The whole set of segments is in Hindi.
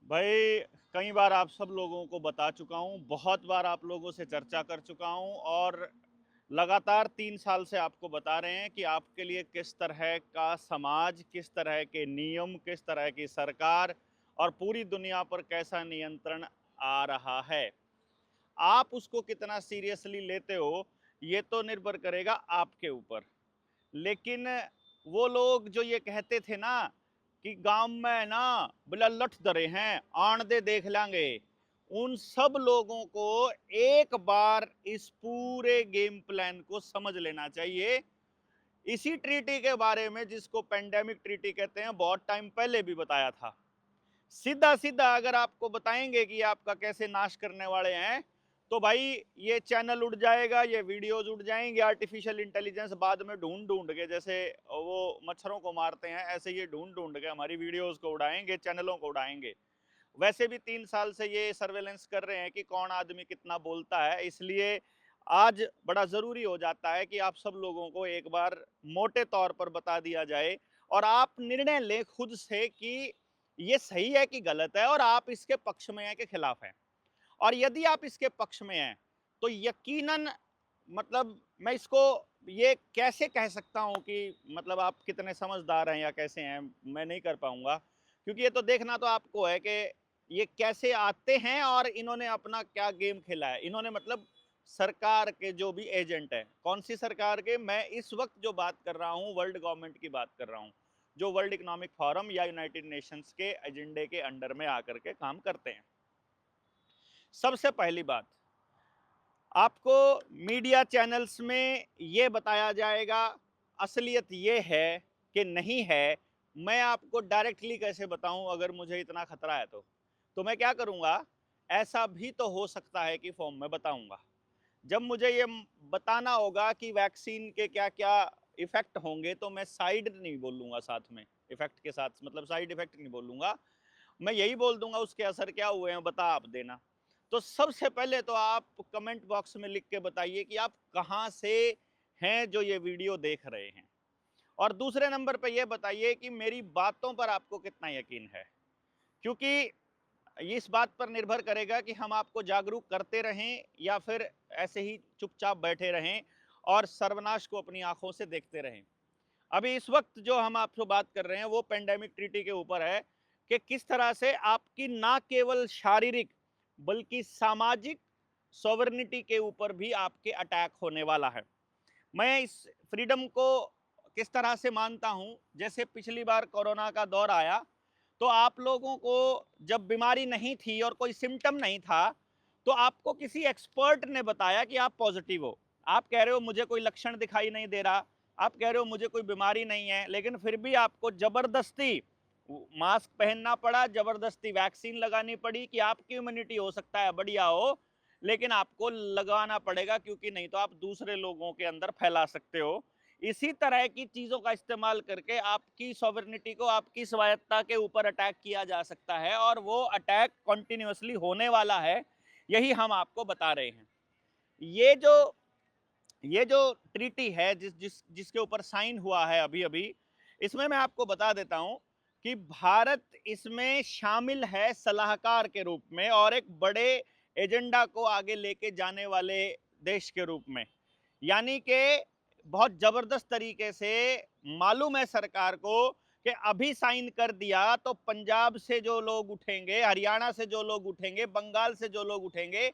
भाई, कई बार आप सब लोगों को बता चुका हूँ, बहुत बार आप लोगों से चर्चा कर चुका हूँ और लगातार 3 साल से आपको बता रहे हैं कि आपके लिए किस तरह का समाज, किस तरह के नियम, किस तरह की सरकार और पूरी दुनिया पर कैसा नियंत्रण आ रहा है। आप उसको कितना सीरियसली लेते हो, ये तो निर्भर करेगा आपके ऊपर। लेकिन वो लोग जो ये कहते थे ना कि गांव में ना बोला लठ दरे हैं, आन दे देख लेंगे, उन सब लोगों को एक बार इस पूरे गेम प्लान को समझ लेना चाहिए। इसी ट्रीटी के बारे में, जिसको पेंडेमिक ट्रीटी कहते हैं, बहुत टाइम पहले भी बताया था। सीधा सीधा अगर आपको बताएंगे कि आपका कैसे नाश करने वाले हैं, तो भाई ये चैनल उड़ जाएगा, ये वीडियोज उड़ जाएंगे। आर्टिफिशियल इंटेलिजेंस बाद में ढूंढ ढूंढ के, जैसे वो मच्छरों को मारते हैं, ऐसे ये ढूंढ ढूंढ के हमारी वीडियोज को उड़ाएंगे, चैनलों को उड़ाएंगे। वैसे भी 3 साल से ये सर्वेलेंस कर रहे हैं कि कौन आदमी कितना बोलता है, इसलिए आज बड़ा जरूरी हो जाता है कि आप सब लोगों को एक बार मोटे तौर पर बता दिया जाए और आप निर्णय लें खुद से कि ये सही है कि गलत है, और आप इसके पक्ष में हैं कि खिलाफ हैं। और यदि आप इसके पक्ष में हैं तो यकीनन, मतलब मैं इसको ये कैसे कह सकता हूं कि मतलब आप कितने समझदार हैं या कैसे हैं, मैं नहीं कर पाऊंगा, क्योंकि ये तो देखना तो आपको है कि ये कैसे आते हैं और इन्होंने अपना क्या गेम खेला है। इन्होंने मतलब सरकार के जो भी एजेंट है, कौन सी सरकार के, मैं इस वक्त जो बात कर रहा हूँ वर्ल्ड गवर्नमेंट की बात कर रहा हूँ, जो वर्ल्ड इकोनॉमिक फोरम या यूनाइटेड नेशंस के एजेंडे के अंडर में आकर के काम करते हैं। सबसे पहली बात, आपको मीडिया चैनल्स में ये बताया जाएगा, असलियत ये है कि नहीं है। मैं आपको डायरेक्टली कैसे बताऊं, अगर मुझे इतना खतरा है तो मैं क्या करूंगा, ऐसा भी तो हो सकता है कि फॉर्म में बताऊंगा। जब मुझे ये बताना होगा कि वैक्सीन के क्या क्या इफेक्ट होंगे, तो मैं साइड नहीं बोलूंगा, साथ में इफेक्ट के साथ, मतलब साइड इफेक्ट नहीं बोलूंगा, मैं यही बोल दूंगा उसके असर क्या हुए हैं, बता आप देना। तो सबसे पहले तो आप कमेंट बॉक्स में लिख के बताइए कि आप कहाँ से हैं जो ये वीडियो देख रहे हैं। और दूसरे नंबर पे ये बताइए कि मेरी बातों पर आपको कितना यकीन है, क्योंकि इस बात पर निर्भर करेगा कि हम आपको जागरूक करते रहें या फिर ऐसे ही चुपचाप बैठे रहें और सर्वनाश को अपनी आंखों से देखते रहें। अभी इस वक्त जो हम आपसे बात कर रहे हैं वो पेंडेमिक ट्रीटी के ऊपर है कि किस तरह से आपकी ना केवल शारीरिक बल्कि सामाजिक सॉवरेनिटी के ऊपर भी आपके अटैक होने वाला है। मैं इस फ्रीडम को किस तरह से मानता हूं, जैसे पिछली बार कोरोना का दौर आया तो आप लोगों को जब बीमारी नहीं थी और कोई सिम्टम नहीं था, तो आपको किसी एक्सपर्ट ने बताया कि आप पॉजिटिव हो। आप कह रहे हो मुझे कोई लक्षण दिखाई नहीं दे रहा, आप कह रहे हो मुझे कोई बीमारी नहीं है, लेकिन फिर भी आपको जबरदस्ती मास्क पहनना पड़ा, जबरदस्ती वैक्सीन लगानी पड़ी कि आपकी इम्यूनिटी हो सकता है बढ़िया हो, लेकिन आपको लगवाना पड़ेगा, क्योंकि नहीं तो आप दूसरे लोगों के अंदर फैला सकते हो। इसी तरह की चीजों का इस्तेमाल करके आपकी सॉवरेनिटी को, आपकी स्वायत्ता के ऊपर अटैक किया जा सकता है, और वो अटैक कंटिन्यूअसली होने वाला है, यही हम आपको बता रहे हैं। ये जो ये जो ट्रीटी है जिसके ऊपर साइन हुआ है अभी अभी, इसमें मैं आपको बता देता हूं कि भारत इसमें शामिल है सलाहकार के रूप में और एक बड़े एजेंडा को आगे लेके जाने वाले देश के रूप में। यानी कि बहुत जबरदस्त तरीके से मालूम है सरकार को कि अभी साइन कर दिया तो पंजाब से जो लोग उठेंगे, हरियाणा से जो लोग उठेंगे, बंगाल से जो लोग उठेंगे,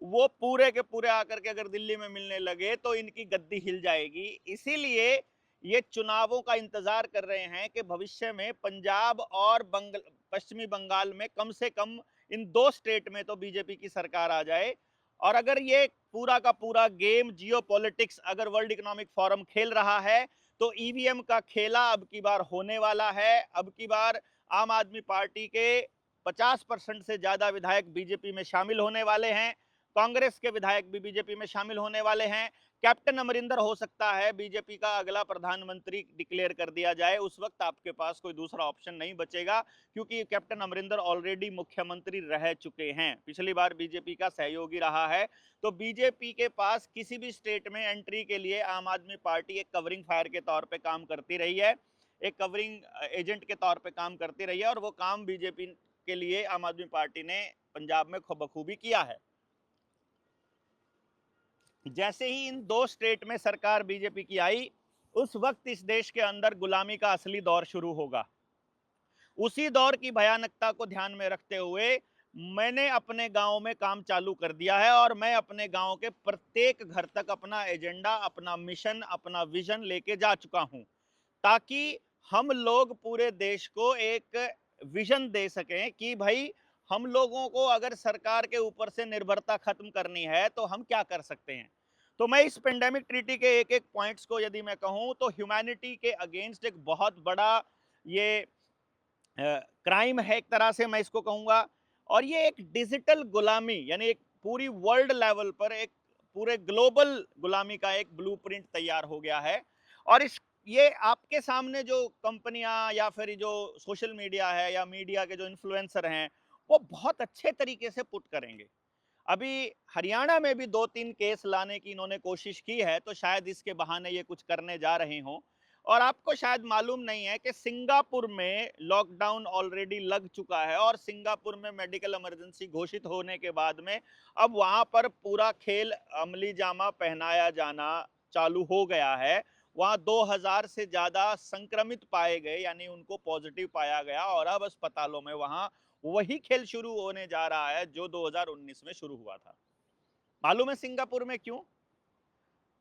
वो पूरे के पूरे आकर के अगर दिल्ली में मिलने लगे तो इनकी गद्दी हिल जाएगी। इसीलिए ये चुनावों का इंतजार कर रहे हैं कि भविष्य में पंजाब और पश्चिमी बंगाल में कम से कम इन 2 स्टेट में तो बीजेपी की सरकार आ जाए। और अगर ये पूरा का पूरा गेम जियो पॉलिटिक्स अगर वर्ल्ड इकोनॉमिक फोरम खेल रहा है, तो ईवीएम का खेला अब की बार होने वाला है। अब की बार आम आदमी पार्टी के 50% से ज्यादा विधायक बीजेपी में शामिल होने वाले हैं, कांग्रेस के विधायक भी बीजेपी में शामिल होने वाले हैं। कैप्टन अमरिंदर हो सकता है बीजेपी का अगला प्रधानमंत्री डिक्लेयर कर दिया जाए, उस वक्त आपके पास कोई दूसरा ऑप्शन नहीं बचेगा, क्योंकि कैप्टन अमरिंदर ऑलरेडी मुख्यमंत्री रह चुके हैं, पिछली बार बीजेपी का सहयोगी रहा है। तो बीजेपी के पास किसी भी स्टेट में एंट्री के लिए आम आदमी पार्टी एक कवरिंग फायर के तौर पे काम करती रही है, एक कवरिंग एजेंट के तौर पे काम करती रही है, और वो काम बीजेपी के लिए आम आदमी पार्टी ने पंजाब में बखूबी किया है। जैसे ही इन 2 स्टेट में सरकार बीजेपी की आई, उस वक्त इस देश के अंदर गुलामी का असली दौर शुरू होगा। उसी दौर की भयानकता को ध्यान में रखते हुए मैंने अपने गांव में काम चालू कर दिया है और मैं अपने गांव के प्रत्येक घर तक अपना एजेंडा, अपना मिशन, अपना विजन लेके जा चुका हूं, ताकि हम लोग पूरे देश को एक विजन दे सकें कि भाई हम लोगों को अगर सरकार के ऊपर से निर्भरता खत्म करनी है तो हम क्या कर सकते हैं। तो मैं इस पेंडेमिक ट्रीटी के एक एक पॉइंट्स को यदि मैं कहूं तो ह्यूमैनिटी के अगेंस्ट एक बहुत बड़ा ये क्राइम है, एक तरह से मैं इसको कहूंगा। और ये एक डिजिटल गुलामी, यानी एक पूरी वर्ल्ड लेवल पर एक पूरे ग्लोबल गुलामी का एक ब्लूप्रिंट तैयार हो गया है। और इस ये आपके सामने जो कंपनियां या फिर जो सोशल मीडिया है या मीडिया के जो इन्फ्लुएंसर हैं, वो बहुत अच्छे तरीके से पुट करेंगे। अभी हरियाणा में भी 2-3 केस लाने की इन्होंने कोशिश की है, तो शायद इसके बहाने ये कुछ करने जा रहे हों। और आपको शायद मालूम नहीं है कि सिंगापुर में लॉकडाउन ऑलरेडी लग चुका है और सिंगापुर में मेडिकल इमरजेंसी घोषित होने के बाद में अब वहां पर पूरा खेल अमली जामा पहनाया जाना चालू हो गया है। वहां 2000 से ज्यादा संक्रमित पाए गए, यानी उनको पॉजिटिव पाया गया, और अब अस्पतालों में वहां वही खेल शुरू होने जा रहा है जो 2019 में शुरू हुआ था। मालूम है सिंगापुर में क्यों?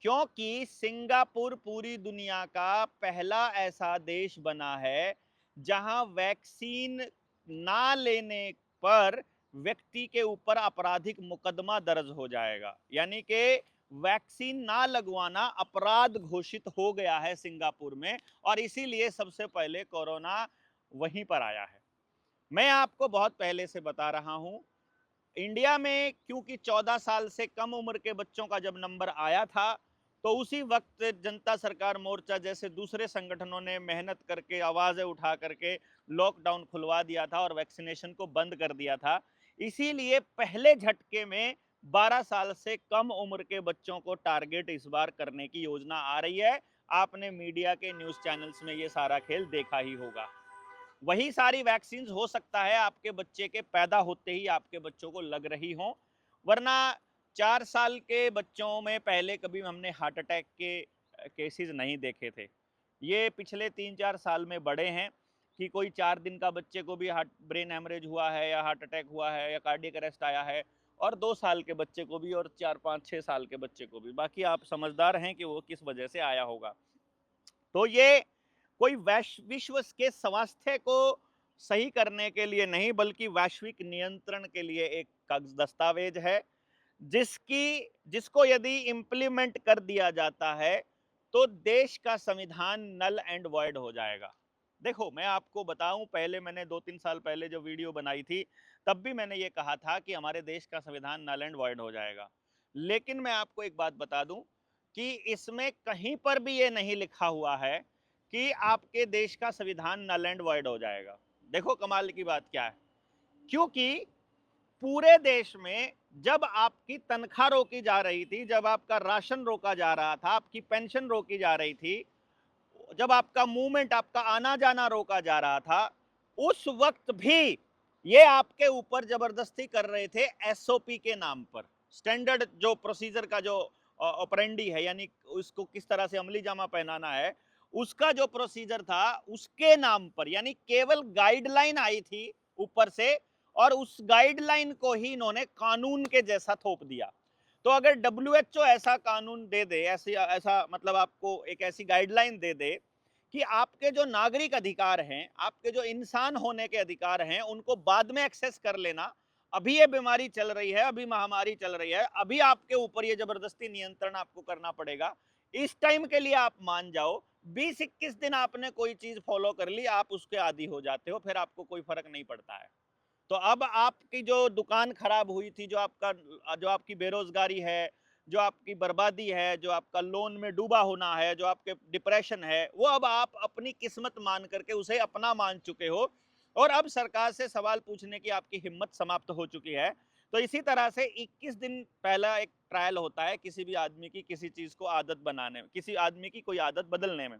क्योंकि सिंगापुर पूरी दुनिया का पहला ऐसा देश बना है जहां वैक्सीन ना लेने पर व्यक्ति के ऊपर आपराधिक मुकदमा दर्ज हो जाएगा, यानी कि वैक्सीन ना लगवाना अपराध घोषित हो गया है सिंगापुर में, और इसीलिए सबसे पहले कोरोना वहीं पर आया है। मैं आपको बहुत पहले से बता रहा हूं, इंडिया में क्योंकि 14 साल से कम उम्र के बच्चों का जब नंबर आया था, तो उसी वक्त जनता सरकार मोर्चा जैसे दूसरे संगठनों ने मेहनत करके, आवाजें उठा करके लॉकडाउन खुलवा दिया था और वैक्सीनेशन को बंद कर दिया था। इसीलिए पहले झटके में 12 साल से कम उम्र के बच्चों को टारगेट इस बार करने की योजना आ रही है। आपने मीडिया के न्यूज चैनल्स में ये सारा खेल देखा ही होगा। वही सारी वैक्सीन हो सकता है आपके बच्चे के पैदा होते ही आपके बच्चों को लग रही हो, वरना 4 साल के बच्चों में पहले कभी हमने हार्ट अटैक के केसेस नहीं देखे थे। ये पिछले 3-4 साल में बढ़े हैं कि कोई 4 दिन का बच्चे को भी हार्ट ब्रेन हेमरेज हुआ है या हार्ट अटैक हुआ है या कार्डियक अरेस्ट आया है, और 2 साल के बच्चे को भी, और 4-5-6 साल के बच्चे को भी। बाकी आप समझदार हैं कि वो किस वजह से आया होगा। तो ये कोई विश्व के स्वास्थ्य को सही करने के लिए नहीं, बल्कि वैश्विक नियंत्रण के लिए एक कागज दस्तावेज है, जिसको यदि इम्प्लीमेंट कर दिया जाता है तो देश का संविधान नल एंड वॉइड हो जाएगा। देखो, मैं आपको बताऊं, पहले मैंने 2-3 साल पहले जो वीडियो बनाई थी, तब भी मैंने ये कहा था कि हमारे देश का संविधान नल एंड वॉइड हो जाएगा। लेकिन मैं आपको एक बात बता दूं कि इसमें कहीं पर भी ये नहीं लिखा हुआ है कि आपके देश का संविधान नल एंड वॉइड हो जाएगा। देखो कमाल की बात क्या है, क्योंकि पूरे देश में जब आपकी तनख्वाह रोकी जा रही थी, जब आपका राशन रोका जा रहा था, आपकी पेंशन रोकी जा रही थी, जब आपका मूवमेंट, आपका आना जाना रोका जा रहा था, उस वक्त भी ये आपके ऊपर जबरदस्ती कर रहे थे एसओपी के नाम पर। स्टैंडर्ड जो प्रोसीजर का जो ऑपरेंडी है, यानी उसको किस तरह से अमली जामा पहनाना है, उसका जो प्रोसीजर था उसके नाम पर, यानी केवल गाइडलाइन आई थी ऊपर से, और उस गाइडलाइन को ही इन्होंने कानून के जैसा थोप दिया। तो अगर डब्ल्यूएचओ ऐसा कानून दे दे, ऐसा मतलब आपको एक ऐसी गाइडलाइन दे दे कि आपके जो नागरिक अधिकार हैं, आपके जो इंसान होने के अधिकार हैं, उनको बाद में एक्सेस कर लेना, अभी ये बीमारी चल रही है, अभी महामारी चल रही है, अभी आपके ऊपर ये जबरदस्ती नियंत्रण आपको करना पड़ेगा, इस टाइम के लिए आप मान जाओ, 20-21 दिन आपने कोई चीज फॉलो कर ली, आप उसके आदी हो जाते हो, फिर आपको कोई फर्क नहीं पड़ता है। तो अब आपकी जो दुकान खराब हुई थी, जो आपकी बेरोजगारी है, जो आपकी बर्बादी है, जो आपका लोन में डूबा होना है, जो आपके डिप्रेशन है, वो अब आप अपनी किस्मत मान करके उसे अपना मान चुके हो, और अब सरकार से सवाल पूछने की आपकी हिम्मत समाप्त हो चुकी है। तो इसी तरह से 21 दिन पहला एक ट्रायल होता है किसी भी आदमी की किसी चीज को आदत बनाने में, किसी आदमी की कोई आदत बदलने में।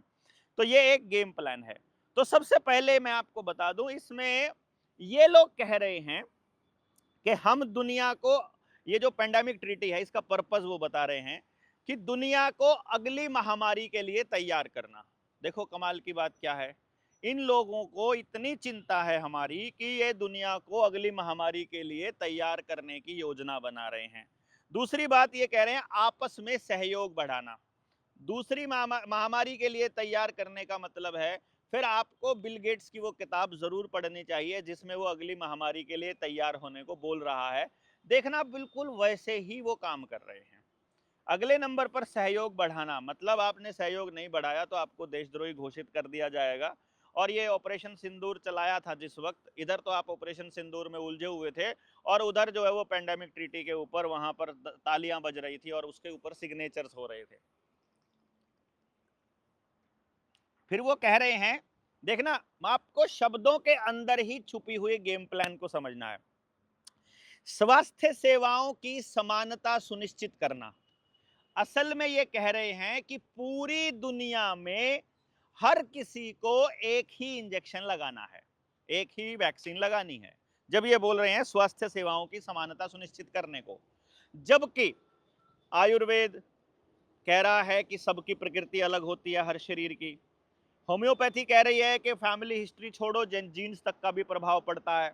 तो ये एक गेम प्लान है। तो सबसे पहले मैं आपको बता दूं, इसमें ये लोग कह रहे हैं कि हम दुनिया को, ये जो पेंडेमिक ट्रीटी है इसका पर्पस वो बता रहे हैं कि दुनिया को अगली महामारी के लिए तैयार करना। देखो कमाल की बात क्या है, इन लोगों को इतनी चिंता है हमारी कि ये दुनिया को अगली महामारी के लिए तैयार करने की योजना बना रहे हैं। दूसरी बात ये कह रहे हैं आपस में सहयोग बढ़ाना। दूसरी महामारी के लिए तैयार करने का मतलब है फिर आपको बिल गेट्स की वो किताब जरूर पढ़नी चाहिए जिसमें वो अगली महामारी के लिए तैयार होने को बोल रहा है। देखना बिल्कुल वैसे ही वो काम कर रहे हैं। अगले नंबर पर सहयोग बढ़ाना, मतलब आपने सहयोग नहीं बढ़ाया तो आपको देशद्रोही घोषित कर दिया जाएगा। और ये ऑपरेशन सिंदूर चलाया था जिस वक्त, इधर तो आप ऑपरेशन सिंदूर में उलझे हुए थे और उधर जो है वो पेंडेमिक ट्रीटी के ऊपर वहां पर तालियां बज रही थी और उसके ऊपर सिग्नेचर्स हो रहे थे। फिर वो कह रहे हैं, देखना आपको शब्दों के अंदर ही छुपी हुई गेम प्लान को समझना है। स्वास्थ्य सेवाओं की समानता सुनिश्चित करना। असल में ये कह रहे हैं कि पूरी दुनिया में हर किसी को एक ही इंजेक्शन लगाना है, एक ही वैक्सीन लगानी है। जब ये बोल रहे हैं स्वास्थ्य सेवाओं की समानता सुनिश्चित करने को, जबकि आयुर्वेद कह रहा है कि सबकी प्रकृति अलग होती है हर शरीर की। होम्योपैथी कह रही है कि फैमिली हिस्ट्री छोड़ो, जीन्स तक का भी प्रभाव पड़ता है।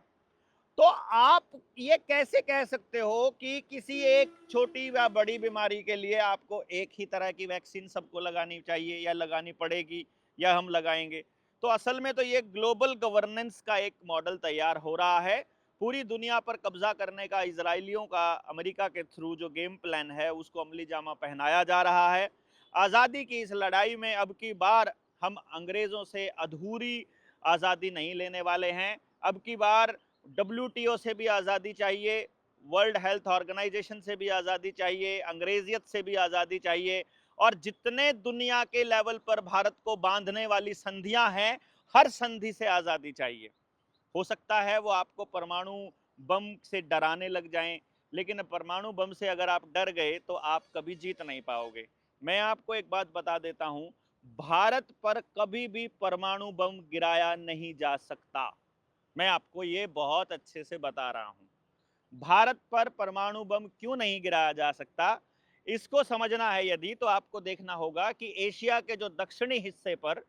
तो आप ये कैसे कह सकते हो कि किसी एक छोटी या बड़ी बीमारी के लिए आपको एक ही तरह की वैक्सीन सबको लगानी चाहिए या लगानी पड़ेगी या हम लगाएंगे? तो असल में तो ये ग्लोबल गवर्नेंस का एक मॉडल तैयार हो रहा है। पूरी दुनिया पर कब्जा करने का इजरायलियों का अमेरिका के थ्रू जो गेम प्लान है उसको अमली जामा पहनाया जा रहा है। आज़ादी की इस लड़ाई में अब की बार हम अंग्रेजों से अधूरी आज़ादी नहीं लेने वाले हैं। अब की बार WTO से भी आज़ादी चाहिए, वर्ल्ड हेल्थ ऑर्गेनाइजेशन से भी आज़ादी चाहिए, अंग्रेजियत से भी आज़ादी चाहिए, और जितने दुनिया के लेवल पर भारत को बांधने वाली संधियां हैं, हर संधि से आज़ादी चाहिए। हो सकता है वो आपको परमाणु बम से डराने लग जाएं, लेकिन परमाणु बम से अगर आप डर गए तो आप कभी जीत नहीं पाओगे। मैं आपको एक बात बता देता हूं, भारत पर कभी भी परमाणु बम गिराया नहीं जा सकता। मैं आपको ये बहुत अच्छे से बता रहा हूं। भारत पर परमाणु बम क्यों नहीं गिराया जा सकता, इसको समझना है यदि, तो आपको देखना होगा कि एशिया के जो दक्षिणी हिस्से पर,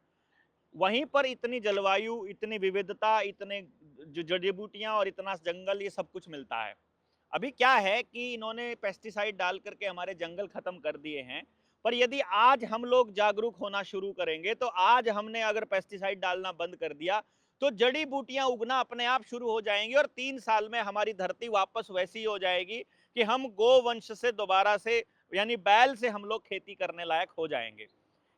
वहीं पर इतनी जलवायु, इतनी विविधता, इतने जो जड़ी बूटियां और इतना जंगल, ये सब कुछ मिलता है। अभी क्या है कि इन्होंने पेस्टिसाइड डाल करके हमारे जंगल खत्म कर दिए हैं, पर यदि आज हम लोग जागरूक होना शुरू करेंगे, तो आज हमने अगर पेस्टिसाइड डालना बंद कर दिया तो जड़ी बूटियां उगना अपने आप शुरू हो जाएंगी और 3 साल में हमारी धरती वापस वैसी हो जाएगी कि हम गोवंश से दोबारा से, यानी बैल से हम लोग खेती करने लायक हो जाएंगे।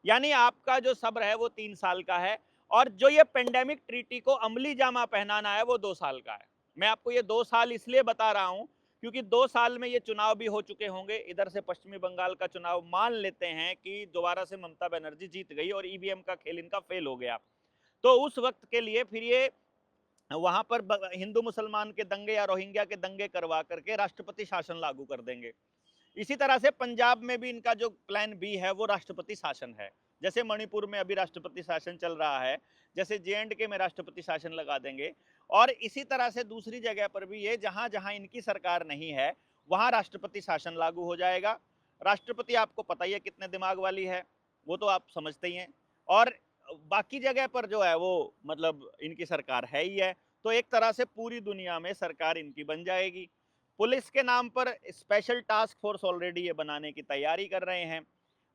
यानी आपका जो सब्र है वो 3 साल का है, और जो ये पेंडेमिक ट्रीटी को अमली जामा पहनाना है वो 2 साल का है। मैं आपको ये 2 साल इसलिए बता रहा हूं क्योंकि 2 साल में ये चुनाव भी हो चुके होंगे। इधर से पश्चिमी बंगाल का चुनाव मान लेते हैं कि दोबारा से ममता बनर्जी जीत गई और ईवीएम का खेल इनका फेल हो गया, तो उस वक्त के लिए फिर ये वहां पर हिंदू मुसलमान के दंगे या रोहिंग्या के दंगे करवा करके राष्ट्रपति शासन लागू कर देंगे। इसी तरह से पंजाब में भी इनका जो प्लान बी है वो राष्ट्रपति शासन है। जैसे मणिपुर में अभी राष्ट्रपति शासन चल रहा है, जैसे JNK में राष्ट्रपति शासन लगा देंगे, और इसी तरह से दूसरी जगह पर भी ये जहां जहां इनकी सरकार नहीं है वहां राष्ट्रपति शासन लागू हो जाएगा। राष्ट्रपति आपको पता ही है कितने दिमाग वाली है, वो तो आप समझते ही हैं। और बाकी जगह पर जो है वो मतलब इनकी सरकार है ही है, तो एक तरह से पूरी दुनिया में सरकार इनकी बन जाएगी। पुलिस के नाम पर स्पेशल टास्क फोर्स ऑलरेडी ये बनाने की तैयारी कर रहे हैं।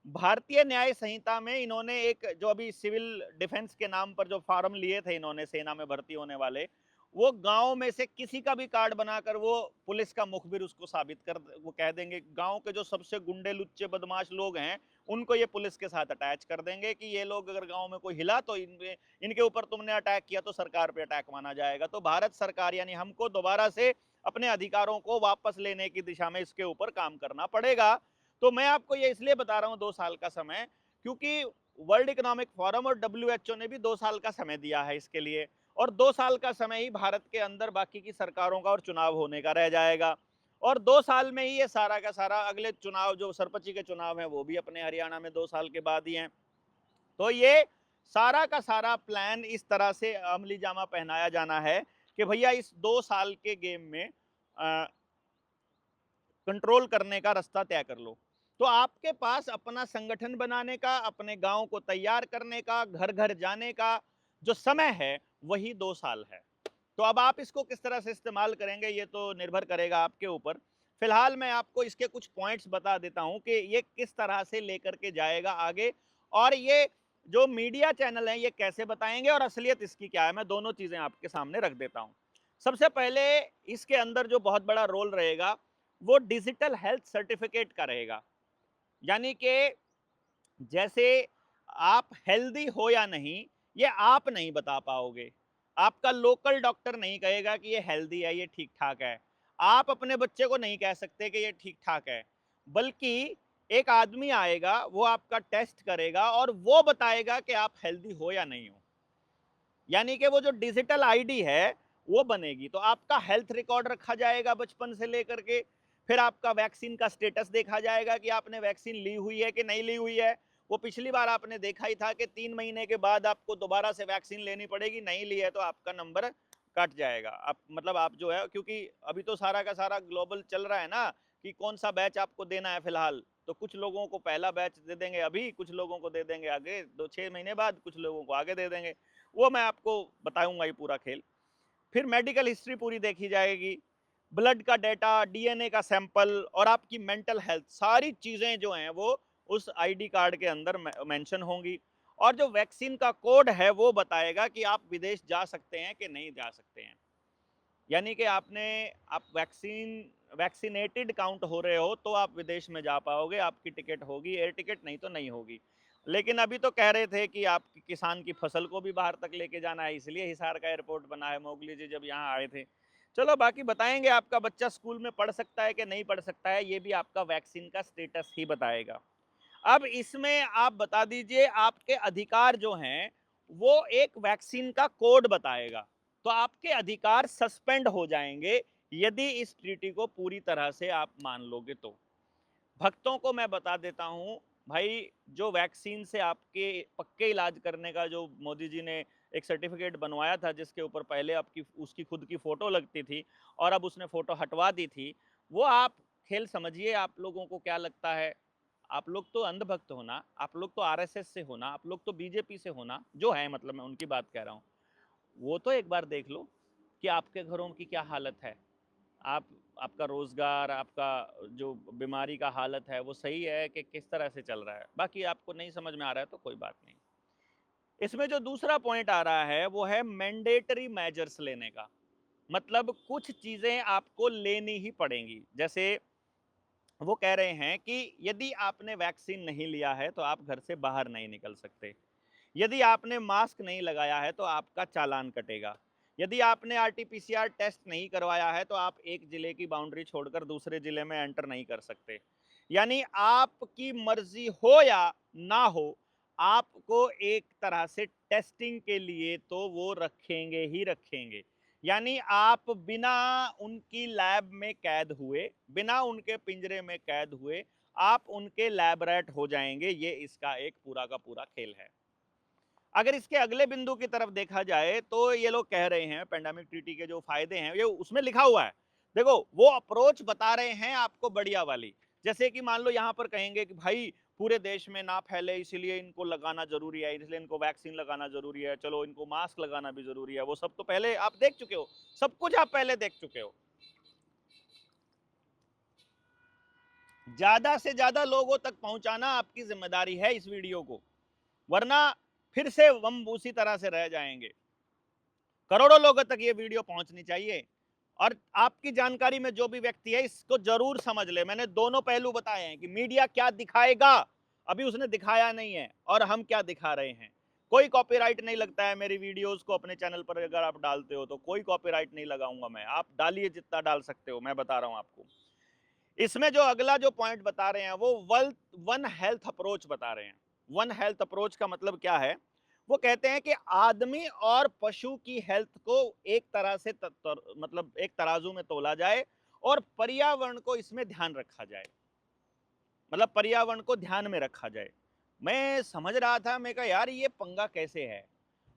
भारतीय न्याय संहिता में इन्होंने एक जो अभी सिविल डिफेंस के नाम पर जो फॉर्म लिए थे इन्होंने सेना में भर्ती होने वाले, वो गांव में से किसी का भी कार्ड बनाकर वो पुलिस का मुखबिर उसको साबित कर, वो कह देंगे गांव के जो सबसे गुंडे लुच्चे बदमाश लोग हैं उनको ये पुलिस के साथ अटैच कर देंगे कि ये लोग अगर गांव में कोई हिला तो इनके ऊपर तुमने अटैक किया तो सरकार पे अटैक माना जाएगा। तो भारत सरकार यानी हमको दोबारा से अपने अधिकारों को वापस लेने की दिशा में इसके ऊपर काम करना पड़ेगा। तो मैं आपको ये इसलिए बता रहा हूँ 2 साल का समय, क्योंकि वर्ल्ड इकोनॉमिक फोरम और WHO ने भी 2 साल का समय दिया है इसके लिए, और 2 साल का समय ही भारत के अंदर बाकी की सरकारों का और चुनाव होने का रह जाएगा। और 2 साल में ही ये सारा का सारा अगले चुनाव जो सरपंची के चुनाव हैं वो भी अपने हरियाणा में 2 साल के बाद ही हैं। तो ये सारा का सारा प्लान इस तरह से अमली जामा पहनाया जाना है कि भैया इस 2 साल के गेम में कंट्रोल करने का रास्ता तय कर लो। तो आपके पास अपना संगठन बनाने का, अपने गांव को तैयार करने का, घर घर जाने का जो समय है वही 2 साल है। तो अब आप इसको किस तरह से इस्तेमाल करेंगे ये तो निर्भर करेगा आपके ऊपर। फिलहाल मैं आपको इसके कुछ पॉइंट्स बता देता हूं कि ये किस तरह से लेकर के जाएगा आगे, और ये जो मीडिया चैनल है ये कैसे बताएंगे और असलियत इसकी क्या है, मैं दोनों चीजें आपके सामने रख देता हूं। सबसे पहले इसके अंदर जो बहुत बड़ा रोल रहेगा वो डिजिटल हेल्थ सर्टिफिकेट का रहेगा। यानी कि जैसे आप हेल्दी हो या नहीं ये आप नहीं बता पाओगे, आपका लोकल डॉक्टर नहीं कहेगा कि ये हेल्दी है, ये ठीक ठाक है, आप अपने बच्चे को नहीं कह सकते कि ये ठीक ठाक है, बल्कि एक आदमी आएगा वो आपका टेस्ट करेगा और वो बताएगा कि आप हेल्दी हो या नहीं हो। यानी कि वो जो डिजिटल आईडी है वो बनेगी, तो आपका हेल्थ रिकॉर्ड रखा जाएगा बचपन से लेकर के, फिर आपका वैक्सीन का स्टेटस देखा जाएगा कि आपने वैक्सीन ली हुई है कि नहीं ली हुई है। वो पिछली बार आपने देखा ही था कि 3 महीने के बाद आपको दोबारा से वैक्सीन लेनी पड़ेगी, नहीं ली है तो आपका नंबर कट जाएगा। आप मतलब आप जो है, क्योंकि अभी तो सारा का सारा ग्लोबल चल रहा है ना कि कौन सा बैच आपको देना है फिलहाल, तो कुछ लोगों को पहला बैच दे देंगे अभी, कुछ लोगों को दे देंगे आगे 2-6 महीने बाद, कुछ लोगों को आगे दे देंगे, वो मैं आपको बताऊंगा ये पूरा खेल। फिर मेडिकल हिस्ट्री पूरी देखी जाएगी, ब्लड का डेटा, डीएनए का सैंपल और आपकी मेंटल हेल्थ, सारी चीजें जो हैं वो उस आईडी कार्ड के अंदर मेंशन होंगी। और जो वैक्सीन का कोड है वो बताएगा कि आप विदेश जा सकते हैं कि नहीं जा सकते हैं। यानी कि आप वैक्सीनेटेड काउंट हो रहे हो तो आप विदेश में जा पाओगे, आपकी टिकट होगी, एयर टिकट, नहीं तो नहीं होगी। लेकिन अभी तो कह रहे थे कि आप किसान की फसल को भी बाहर तक लेके जाना है, इसलिए हिसार का एयरपोर्ट बना है, मोगली जी जब यहाँ आए थे। चलो बाकी बताएंगे, आपका बच्चा स्कूल में पढ़ सकता है कि नहीं पढ़ सकता है ये भी आपका वैक्सीन का स्टेटस ही बताएगा। अब इसमें आप बता दीजिए आपके अधिकार जो हैं वो एक वैक्सीन का कोड बताएगा, तो आपके अधिकार सस्पेंड हो जाएंगे यदि इस ट्रीटी को पूरी तरह से आप मान लोगे तो। भक्तों को मैं बता देता हूं भाई, जो वैक्सीन से आपके पक्के इलाज करने का जो मोदी जी ने एक सर्टिफिकेट बनवाया था जिसके ऊपर पहले आपकी उसकी खुद की फोटो लगती थी और अब उसने फोटो हटवा दी थी, वो आप खेल समझिए। आप लोगों को क्या लगता है, आप लोग तो अंधभक्त हो ना, आप लोग तो आरएसएस से हो ना, आप लोग तो बीजेपी से हो ना, जो है मतलब मैं उनकी बात कह रहा हूँ। वो तो एक बार देख लो कि आपके घरों की क्या हालत है, आप आपका रोजगार, आपका जो बीमारी का हालत है वो सही है कि किस तरह से चल रहा है। बाकी आपको नहीं समझ में आ रहा है तो कोई बात नहीं। इसमें जो दूसरा पॉइंट आ रहा है वो है मैंडेटरी मेजर्स लेने का। मतलब कुछ चीजें आपको लेनी ही पड़ेंगी, जैसे वो कह रहे हैं कि यदि आपने वैक्सीन नहीं लिया है तो आप घर से बाहर नहीं निकल सकते, यदि आपने मास्क नहीं लगाया है तो आपका चालान कटेगा, यदि आपने आरटीपीसीआर टेस्ट नहीं करवाया है तो आप एक जिले की बाउंड्री छोड़कर दूसरे जिले में एंटर नहीं कर सकते। यानी आपकी मर्जी हो या ना हो, आपको एक तरह से टेस्टिंग के लिए तो वो रखेंगे ही रखेंगे। यानी आप बिना उनकी लैब में कैद हुए, बिना उनके पिंजरे में कैद हुए आप उनके लैब रैट हो जाएंगे। ये इसका एक पूरा का पूरा खेल है। अगर इसके अगले बिंदु की तरफ देखा जाए तो ये लोग कह रहे हैं पेंडेमिक ट्रीटी के जो फायदे हैं ये उसमें लिखा हुआ है। देखो वो अप्रोच बता रहे हैं आपको बढ़िया वाली, जैसे कि मान लो यहाँ पर कहेंगे कि भाई पूरे देश में ना फैले इसलिए इनको लगाना जरूरी है, इसलिए इनको वैक्सीन लगाना जरूरी है, चलो इनको मास्क लगाना भी जरूरी है। वो सब तो पहले आप देख चुके हो, सब कुछ आप पहले देख चुके हो। ज्यादा से ज्यादा लोगों तक पहुंचाना आपकी जिम्मेदारी है इस वीडियो को, वरना फिर से हम उसी तरह से रह जाएंगे। करोड़ों लोगों तक ये वीडियो पहुंचनी चाहिए। और आपकी जानकारी में जो भी व्यक्ति है इसको जरूर समझ ले, मैंने दोनों पहलू बताए हैं कि मीडिया क्या दिखाएगा, अभी उसने दिखाया नहीं है, और हम क्या दिखा रहे हैं। कोई कॉपीराइट नहीं लगता है मेरी वीडियोस को अपने चैनल पर, अगर आप डालते हो तो कोई कॉपीराइट नहीं लगाऊंगा मैं, आप डालिए जितना डाल सकते हो, मैं बता रहा हूं आपको। इसमें जो अगला जो पॉइंट बता रहे हैं वो वन हेल्थ अप्रोच बता रहे हैं। वन हेल्थ अप्रोच का मतलब क्या है, वो कहते हैं कि आदमी और पशु की हेल्थ को एक तरह से मतलब एक तराजू में तोला जाए और पर्यावरण को इसमें ध्यान रखा जाए, मतलब पर्यावरण को ध्यान में रखा जाए। मैं समझ रहा था, मैं कहा यार ये पंगा कैसे है,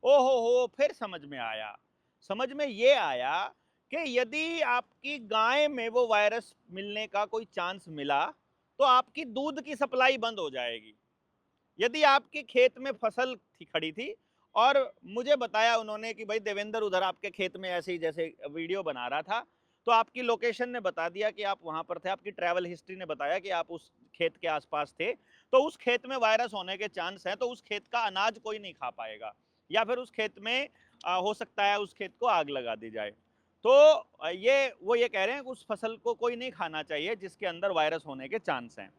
ओ हो फिर समझ में आया। समझ में ये आया कि यदि आपकी गाय में वो वायरस मिलने का कोई चांस मिला तो आपकी दूध की सप्लाई बंद हो जाएगी। यदि आपके खेत में फसल थी खड़ी थी और मुझे बताया उन्होंने कि भाई देवेंद्र उधर आपके खेत में ऐसे ही जैसे वीडियो बना रहा था, तो आपकी लोकेशन ने बता दिया कि आप वहां पर थे, आपकी ट्रैवल हिस्ट्री ने बताया कि आप उस खेत के आसपास थे, तो उस खेत में वायरस होने के चांस हैं, तो उस खेत का अनाज कोई नहीं खा पाएगा या फिर उस खेत में हो सकता है उस खेत को आग लगा दी जाए। तो ये कह रहे हैं कि उस फसल को कोई नहीं खाना चाहिए जिसके अंदर वायरस होने के चांस हैं।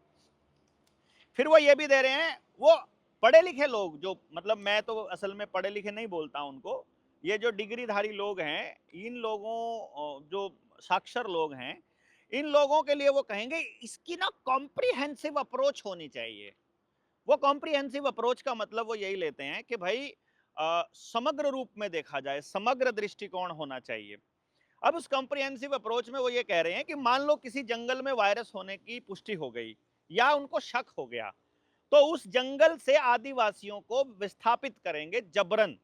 फिर वो ये भी दे रहे हैं, वो पढ़े लिखे लोग जो, मतलब मैं तो असल में पढ़े लिखे नहीं बोलता उनको, ये जो डिग्रीधारी लोग हैं, इन लोगों जो साक्षर लोग हैं, इन लोगों के लिए वो कहेंगे इसकी ना कॉम्प्रिहेंसिव अप्रोच होनी चाहिए। वो कॉम्प्रिहेंसिव अप्रोच का मतलब वो यही लेते हैं कि भाई समग्र रूप में देखा जाए, समग्र दृष्टिकोण होना चाहिए। अब उस कॉम्प्रिहेंसिव अप्रोच में वो ये कह रहे हैं कि मान लो किसी जंगल में वायरस होने की पुष्टि हो गई या उनको शक हो गया, तो उस जंगल से आदिवासियों को विस्थापित करेंगे जबरन।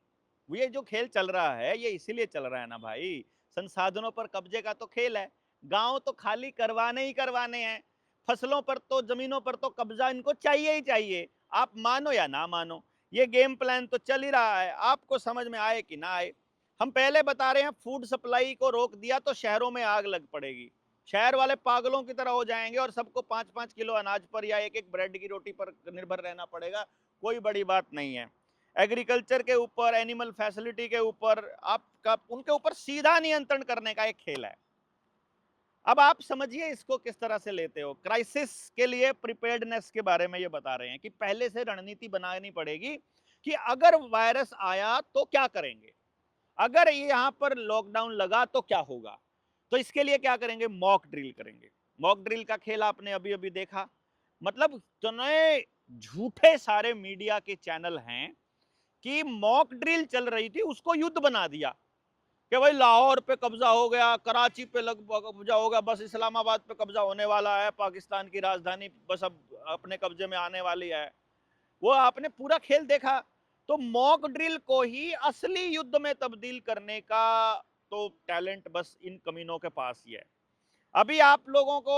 ये जो खेल चल रहा है ये इसीलिए चल रहा है ना भाई, संसाधनों पर कब्जे का तो खेल है। गांव तो खाली करवाने ही करवाने हैं, फसलों पर तो, जमीनों पर तो कब्जा इनको चाहिए ही चाहिए। आप मानो या ना मानो, ये गेम प्लान तो चल ही रहा है, आपको समझ में आए कि ना आए। हम पहले बता रहे हैं फूड सप्लाई को रोक दिया तो शहरों में आग लग पड़ेगी, शहर वाले पागलों की तरह हो जाएंगे और सबको 5-5 किलो अनाज पर या एक एक ब्रेड की रोटी पर निर्भर रहना पड़ेगा। कोई बड़ी बात नहीं है। एग्रीकल्चर के ऊपर, एनिमल फैसिलिटी के ऊपर आपका, उनके ऊपर सीधा नियंत्रण करने का एक खेल है। अब आप समझिए इसको किस तरह से लेते हो। क्राइसिस के लिए प्रिपेयर्डनेस के बारे में ये बता रहे हैं कि पहले से रणनीति बनानी पड़ेगी कि अगर वायरस आया तो क्या करेंगे, अगर यहाँ पर लॉकडाउन लगा तो क्या होगा। तो इसके लिए क्या करेंगे, मॉक ड्रिल करेंगे। मॉक ड्रिल का खेल आपने अभी अभी देखा, मतलब इतने झूठे सारे मीडिया के चैनल हैं कि मॉक ड्रिल चल रही थी उसको युद्ध बना दिया कि भाई लाहौर पे कब्जा हो गया, कराची पे कब्जा हो गया, बस इस्लामाबाद पे कब्जा होने वाला है, पाकिस्तान की राजधानी बस अब अपने कब्जे में आने वाली है। वो आपने पूरा खेल देखा। तो मॉक ड्रिल को ही असली युद्ध में तब्दील करने का तो टैलेंट बस इन कमीनों के पास ही है। अभी आप लोगों को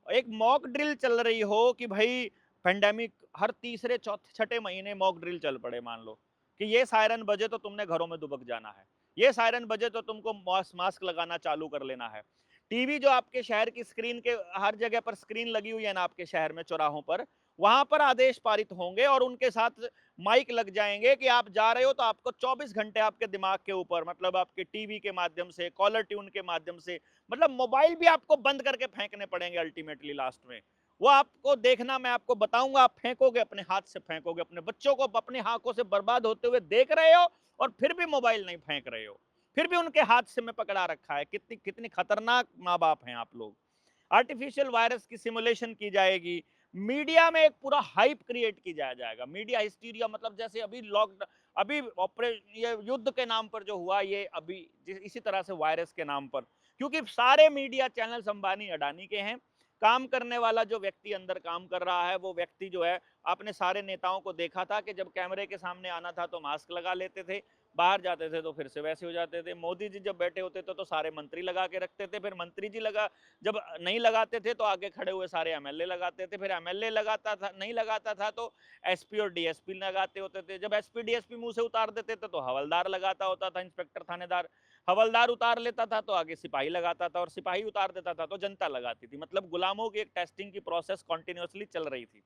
एक मॉक ड्रिल चल रही हो कि भाई पेंडेमिक, हर तीसरे चौथे छठे महीने मॉक ड्रिल चल पड़े, मान लो कि ये सायरन बजे तो तुमने घरों में दुबक जाना है, ये सायरन बजे तो तुमको मास्क लगाना चालू कर लेना है। टीवी जो आपके शहर की स्क्रीन के, हर जगह पर स्क्रीन लगी हुई है ना आपके शहर में चौराहों पर, वहां पर आदेश पारित होंगे और उनके साथ माइक लग जाएंगे कि आप जा रहे हो तो आपको 24 घंटे आपके दिमाग के ऊपर, मतलब आपके टीवी के माध्यम से, कॉलर ट्यून के माध्यम से, मतलब मोबाइल भी आपको बंद करके फेंकने पड़ेंगे अल्टीमेटली लास्ट में। वो आपको देखना, मैं आपको बताऊंगा, आप फेंकोगे, अपने हाथ से फेंकोगे, अपने बच्चों को अपनी आंखों से बर्बाद होते हुए देख रहे हो और फिर भी मोबाइल नहीं फेंक रहे हो, फिर भी उनके हाथ से में पकड़ा रखा है। कितनी कितनी खतरनाक माँ बाप हैं आप लोग। आर्टिफिशियल वायरस की सिमुलेशन की जाएगी, मीडिया में एक पूरा हाइप क्रिएट की जाएगा, मीडिया हिस्टीरिया, मतलब जैसे अभी लॉकडाउन, अभी ये युद्ध के नाम पर जो हुआ, ये अभी इसी तरह से वायरस के नाम पर, क्योंकि सारे मीडिया चैनल्स अंबानी अडानी के हैं। काम करने वाला जो व्यक्ति अंदर काम कर रहा है, वो व्यक्ति जो है, आपने सारे नेताओं को देखा था कि जब कैमरे के सामने आना था तो मास्क लगा लेते थे, बाहर जाते थे तो फिर से वैसे हो जाते थे। मोदी जी जब बैठे होते थे तो सारे मंत्री लगा के रखते थे, फिर मंत्री जी जब नहीं लगाते थे तो आगे खड़े हुए सारे एमएलए लगाते थे, फिर एमएलए लगाता था, नहीं लगाता था तो एसपी और डीएसपी लगाते होते थे, जब एसपी डीएसपी मुंह से उतार देते थे तो हवलदार लगाता होता था, इंस्पेक्टर थानेदार। हवलदार उतार लेता था तो आगे सिपाही लगाता था, और सिपाही उतार देता था तो जनता लगाती थी। मतलब गुलामों की एक टेस्टिंग की प्रोसेस कॉन्टिन्यूसली चल रही थी।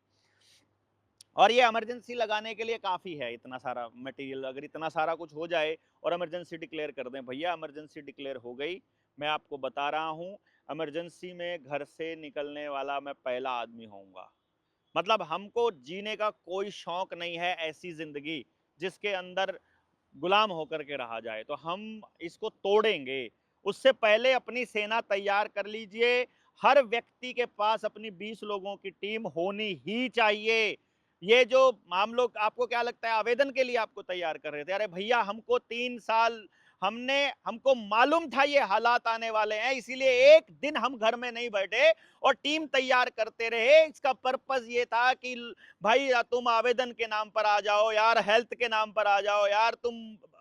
और ये इमरजेंसी लगाने के लिए काफ़ी है, इतना सारा मटेरियल, अगर इतना सारा कुछ हो जाए और इमरजेंसी डिक्लेयर कर दें, भैया इमरजेंसी डिक्लेयर हो गई, मैं आपको बता रहा हूँ, इमरजेंसी में घर से निकलने वाला मैं पहला आदमी होऊंगा। मतलब हमको जीने का कोई शौक नहीं है ऐसी जिंदगी जिसके अंदर गुलाम होकर के रहा जाए, तो हम इसको तोड़ेंगे। उससे पहले अपनी सेना तैयार कर लीजिए, हर व्यक्ति के पास अपनी 20 लोगों की टीम होनी ही चाहिए। ये जो हम लोग, आपको क्या लगता है आवेदन के लिए आपको तैयार कर रहे थे, अरे भैया हमको 3 साल, हमको मालूम था ये हालात आने वाले हैं, इसीलिए एक दिन हम घर में नहीं बैठे और टीम तैयार करते रहे। इसका पर्पस ये था कि भाई तुम आवेदन के नाम पर आ जाओ यार, हेल्थ के नाम पर आ जाओ यार, तुम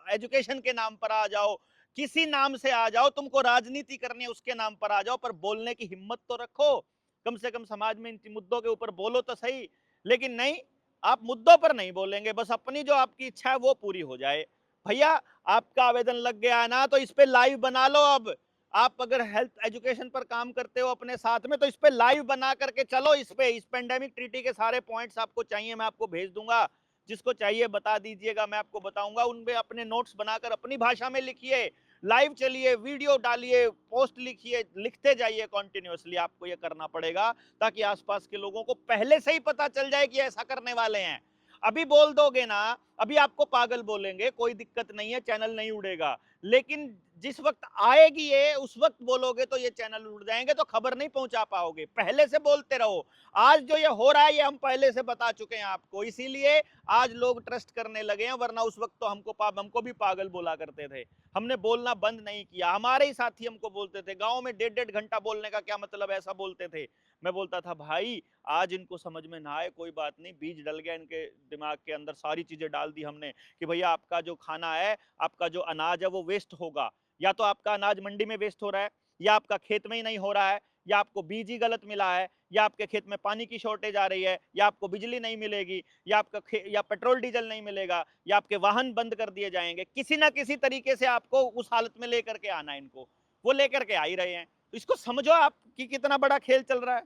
एजुकेशन के नाम पर आ जाओ, किसी नाम से आ जाओ, तुमको राजनीति करनी है उसके नाम पर आ जाओ, पर बोलने की हिम्मत तो रखो। कम से कम समाज में इन मुद्दों के ऊपर बोलो तो सही। लेकिन नहीं, आप मुद्दों पर नहीं बोलेंगे, बस अपनी जो आपकी इच्छा है वो पूरी हो जाए। भैया, आपका आवेदन लग गया है ना, तो इस पे लाइव बना लो। अब आप अगर हेल्थ एजुकेशन पर काम करते हो अपने साथ में, तो इस पे लाइव बना करके चलो। इस पेंडेमिक ट्रीटी के सारे पॉइंट्स आपको चाहिए, मैं आपको भेज दूंगा। जिसको चाहिए बता दीजिएगा, मैं आपको बताऊंगा। उनमें अपने नोट्स बनाकर अपनी भाषा में लिखिए, लाइव चलिए, वीडियो डालिए, पोस्ट लिखिए, लिखते जाइए कंटिन्यूअसली। आपको ये करना पड़ेगा ताकि आसपास के लोगों को पहले से ही पता चल जाए कि ऐसा करने वाले हैं। अभी बोल दोगे ना, अभी आपको पागल बोलेंगे, कोई दिक्कत नहीं है, चैनल नहीं उड़ेगा। लेकिन जिस वक्त आएगी ये, उस वक्त बोलोगे तो ये चैनल उड़ जाएंगे, तो खबर नहीं पहुंचा पाओगे। पहले से बोलते रहो। आज जो ये हो रहा है, ये हम पहले से बता चुके हैं आपको, इसीलिए आज लोग ट्रस्ट करने लगे हैं। वरना उस वक्त तो हमको भी पागल बोला करते थे। हमने बोलना बंद नहीं किया। हमारे ही साथी हमको बोलते थे, गांव में 1.5 घंटा बोलने का क्या मतलब, ऐसा बोलते थे। मैं बोलता था, भाई आज इनको समझ में ना आए कोई बात नहीं, बीज डल गया इनके दिमाग के अंदर, सारी चीजें डाल दी हमने कि भैया आपका जो खाना है, आपका जो अनाज है वो वेस्ट होगा। या तो आपका अनाज मंडी में वेस्ट हो रहा है, या आपका खेत में ही नहीं हो रहा है, या आपको बीज ही गलत मिला है, या आपके खेत में पानी की शॉर्टेज आ रही है, या आपको बिजली नहीं मिलेगी, या पेट्रोल डीजल नहीं मिलेगा, या आपके वाहन बंद कर दिए जाएंगे। किसी ना किसी तरीके से आपको उस हालत में लेकर के आना है इनको, वो लेकर के आ ही रहे हैं। तो इसको समझो आप कि कितना बड़ा खेल चल रहा है।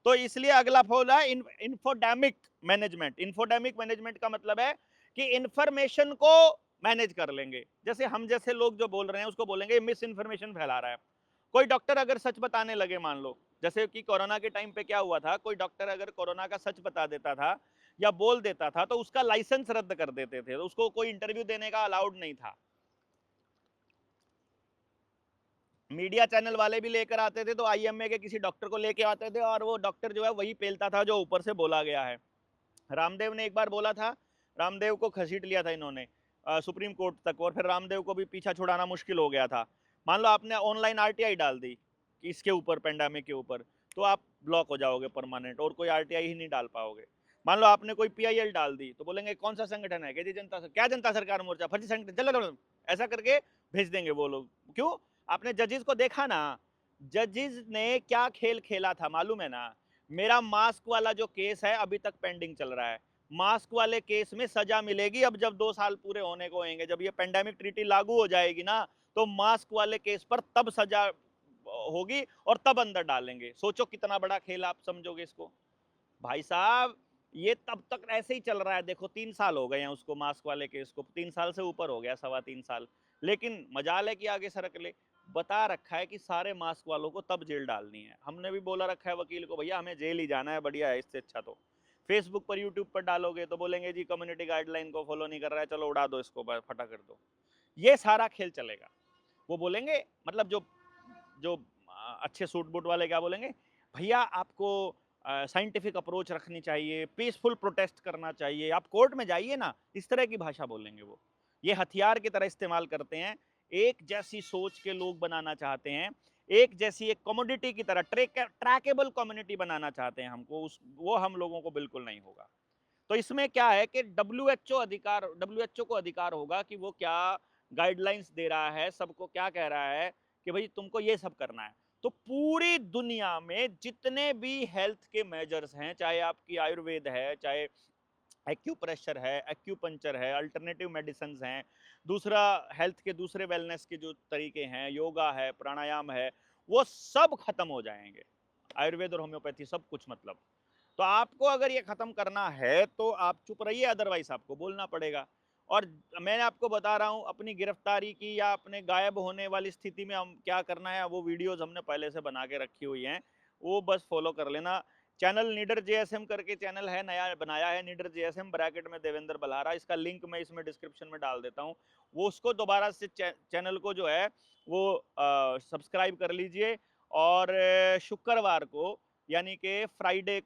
तो इसलिए अगला फोल है इंफोडेमिक मैनेजमेंट। इंफोडेमिक मैनेजमेंट का मतलब है कि इंफॉर्मेशन को मैनेज कर लेंगे। जैसे हम जैसे लोग जो बोल रहे हैं उसको बोलेंगे मिस इन्फॉर्मेशन फैला रहा है। कोई डॉक्टर अगर सच बताने लगे, मान लो जैसे कि कोरोना के टाइम पे क्या हुआ था, कोई डॉक्टर अगर कोरोना का सच बता देता था या बोल देता था, तो उसका लाइसेंस रद्द कर देते थे, तो उसको कोई इंटरव्यू देने का अलाउड नहीं था। मीडिया चैनल वाले भी लेकर आते थे, तो आईएमए के किसी डॉक्टर को लेके आते थे, और वो डॉक्टर जो है वही पेलता था जो ऊपर से बोला गया है। रामदेव ने एक बार बोला था, रामदेव को घसीट लिया था इन्होंने सुप्रीम कोर्ट तक, और फिर रामदेव को भी पीछा छुड़ाना मुश्किल हो गया था। मान लो आपने ऑनलाइन आरटीआई डाल दी कि इसके ऊपर, पेंडेमिक के ऊपर, तो आप ब्लॉक हो जाओगे परमानेंट, और कोई आरटीआई ही नहीं डाल पाओगे। मान लो आपने कोई पीआईएल डाल दी, तो बोलेंगे कौन सा संगठन है, कहती जनता, क्या जनता सरकार मोर्चा, फर्जी संगठन, चलो ऐसा करके भेज देंगे वो लोग। क्यों? आपने जजेस को देखा ना, जजेस ने क्या खेल खेला था मालूम है ना। मेरा मास्क वाला जो केस है अभी तक पेंडिंग चल रहा है। मास्क वाले केस में सजा मिलेगी अब, जब 2 साल पूरे होने को होंगे, जब ये पेंडेमिक ट्रीटी लागू हो जाएगी ना, तो मास्क वाले केस पर तब सजा होगी और तब अंदर डालेंगे। सोचो कितना बड़ा खेल आप समझोगे इसको। भाई साहब, ये तब तक ऐसे ही चल रहा है। देखो 3 साल हो गए हैं उसको, मास्क वाले केस को 3 साल से ऊपर हो गया, 3.25 साल। लेकिन मजाल है कि आगे सरक ले। बता रखा है कि सारे मास्क वालों को तब जेल डालनी है। हमने भी बोला रखा है वकील को, भैया हमें जेल ही जाना है, बढ़िया है, इससे अच्छा तो फेसबुक पर यूट्यूब पर डालोगे तो बोलेंगे जी कम्युनिटी गाइडलाइन को फॉलो नहीं कर रहा है, चलो उड़ा दो इसको, फटा कर दो। ये सारा खेल चलेगा। वो बोलेंगे, मतलब जो जो अच्छे सूट बूट वाले क्या बोलेंगे, भैया आपको साइंटिफिक अप्रोच रखनी चाहिए, पीसफुल प्रोटेस्ट करना चाहिए, आप कोर्ट में जाइए ना, इस तरह की भाषा बोलेंगे वो। ये हथियार की तरह इस्तेमाल करते हैं। एक जैसी सोच के लोग बनाना चाहते हैं, एक जैसी एक कमोडिटी की तरह, ट्रैकेबल कम्युनिटी बनाना चाहते हैं हमको, वो हम लोगों को बिल्कुल नहीं होगा। तो इसमें क्या है कि डब्ल्यूएचओ को अधिकार होगा कि वो क्या गाइडलाइंस दे रहा है, सबको क्या कह रहा है कि भाई तुमको ये सब करना है। तो पूरी दुनिया में जितने भी हेल्थ के मेजर्स हैं, चाहे आपकी आयुर्वेद है, चाहे एक्यूप्रेशर है, एक्यूपंचर है, अल्टरनेटिव मेडिसिन हैं, दूसरा हेल्थ के दूसरे वेलनेस के जो तरीके हैं, योगा है, प्राणायाम है, वो सब खत्म हो जाएंगे। आयुर्वेद और होम्योपैथी सब कुछ, मतलब। तो आपको अगर ये खत्म करना है तो आप चुप रहिए, अदरवाइज आपको बोलना पड़ेगा। और मैंने आपको बता रहा हूँ, अपनी गिरफ्तारी की या अपने गायब होने वाली स्थिति में हम क्या करना है, वो वीडियोस हमने पहले से बना के रखी हुई हैं, वो बस फॉलो कर लेना। चैनल नीडर जेएसएम करके चैनल है, नया बनाया है, नीडर जेएसएम ब्रैकेट में देवेंद्र बल्हारा, इसका लिंक मैं इसमें डिस्क्रिप्शन में डाल देता हूँ। वो उसको दोबारा से चैनल को जो है वो सब्सक्राइब कर लीजिए। और शुक्रवार को, यानी कि फ्राइडे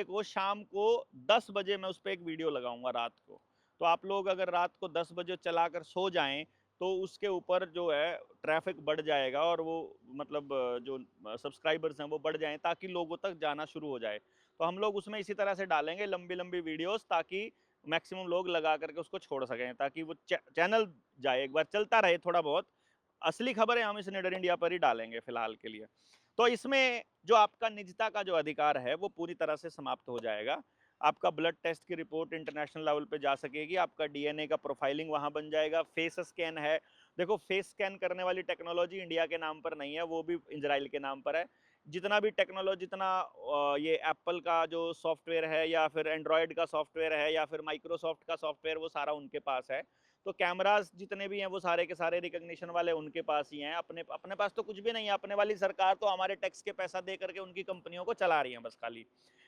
को शाम को 10 बजे मैं उस पर एक वीडियो लगाऊंगा रात को। तो आप लोग अगर रात को 10 बजे चलाकर सो जाएं तो उसके ऊपर जो है ट्रैफिक बढ़ जाएगा, और वो मतलब जो सब्सक्राइबर्स हैं वो बढ़ जाएं, ताकि लोगों तक जाना शुरू हो जाए। तो हम लोग उसमें इसी तरह से डालेंगे लंबी लंबी वीडियोस, ताकि मैक्सिमम लोग लगा करके उसको छोड़ सकें, ताकि वो चैनल जाए, एक बार चलता रहे थोड़ा बहुत। असली खबरें हम इस निडर इंडिया पर ही डालेंगे फिलहाल के लिए। तो इसमें जो आपका निजता का जो अधिकार है वो पूरी तरह से समाप्त हो जाएगा। आपका ब्लड टेस्ट की रिपोर्ट इंटरनेशनल लेवल पे जा सकेगी, आपका डीएनए का प्रोफाइलिंग वहां बन जाएगा, फेस स्कैन है। देखो, फेस स्कैन करने वाली टेक्नोलॉजी इंडिया के नाम पर नहीं है, वो भी इजराइल के नाम पर है। जितना भी टेक्नोलॉजी, जितना ये एप्पल का जो सॉफ्टवेयर है या फिर एंड्रॉयड का सॉफ्टवेयर है या फिर माइक्रोसॉफ्ट का सॉफ्टवेयर, वो सारा उनके पास है। तो कैमरास जितने भी हैं वो सारे के सारे रिकॉग्निशन वाले उनके पास ही हैं। अपने अपने पास तो कुछ भी नहीं है। अपने वाली सरकार तो हमारे टैक्स के पैसा दे करके उनकी कंपनियों को चला रही है बस खाली।